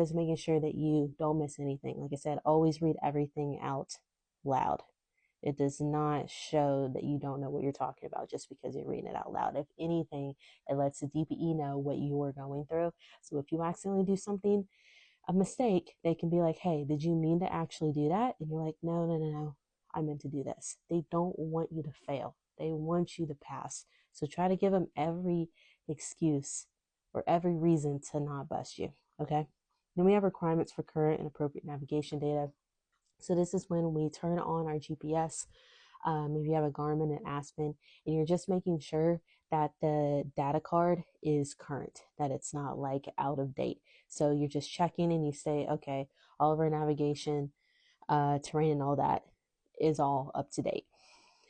is making sure that you don't miss anything. Like I said, always read everything out loud. It does not show that you don't know what you're talking about just because you're reading it out loud. If anything, it lets the DPE know what you are going through. So if you accidentally do something, a mistake, they can be like, hey, did you mean to actually do that? And you're like, no, no, no, no. I meant to do this. They don't want you to fail. They want you to pass. So try to give them every excuse or every reason to not bust you. Okay. Then we have requirements for current and appropriate navigation data. So this is when we turn on our GPS. If you have a Garmin and Aspen, and you're just making sure that the data card is current, that it's not like out of date. So you're just checking and you say, okay, all of our navigation, terrain, and all that is all up to date.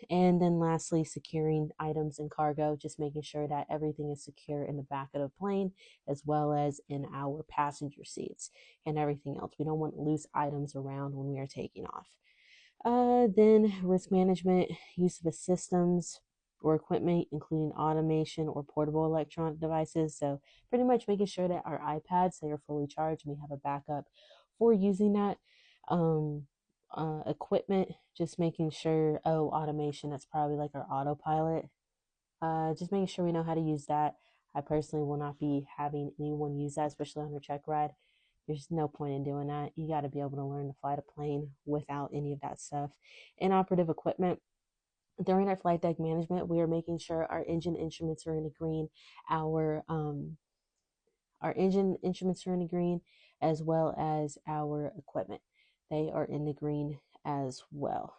And then lastly, securing items and cargo, just making sure that everything is secure in the back of the plane as well as in our passenger seats and everything else. We don't want loose items around when we are taking off. Then risk management, use of systems or equipment, including automation or portable electronic devices. So pretty much making sure that our iPads, they are fully charged and we have a backup for using that. Um, Equipment, just making sure, automation, that's probably like our autopilot. Just making sure we know how to use that. I personally will not be having anyone use that, especially on a check ride. There's no point in doing that. You got to be able to learn to fly a plane without any of that stuff. Inoperative equipment. During our flight deck management, we are making sure our engine instruments are in the green. Our engine instruments are in the green, as well as our equipment. They are in the green as well.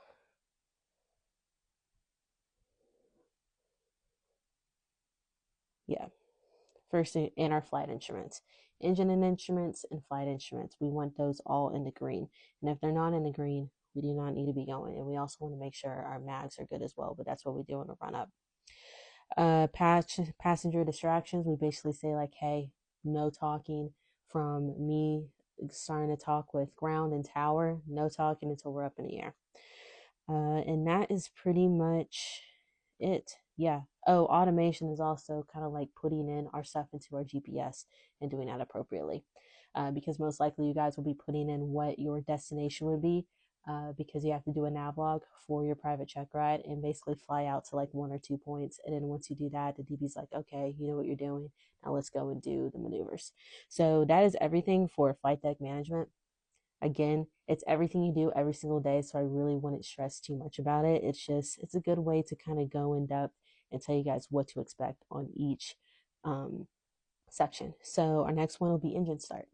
Yeah. First, in our flight instruments, engine and instruments and flight instruments, we want those all in the green. And if they're not in the green, we do not need to be going. And we also want to make sure our mags are good as well, but that's what we do in a run up. Passenger distractions, we basically say like, hey, no talking from me starting to talk with ground and tower, no talking until we're up in the air. And that is pretty much it. Yeah. Oh, automation is also kind of like putting in our stuff into our GPS and doing that appropriately. Because most likely you guys will be putting in what your destination would be, because you have to do a navlog for your private check ride and basically fly out to like 1 or 2 points. And then once you do that, the DB's like, okay, you know what you're doing. Now let's go and do the maneuvers. So that is everything for flight deck management. Again, it's everything you do every single day, so I really wouldn't stress too much about it. It's a good way to kind of go in depth and tell you guys what to expect on each section. So our next one will be engine start.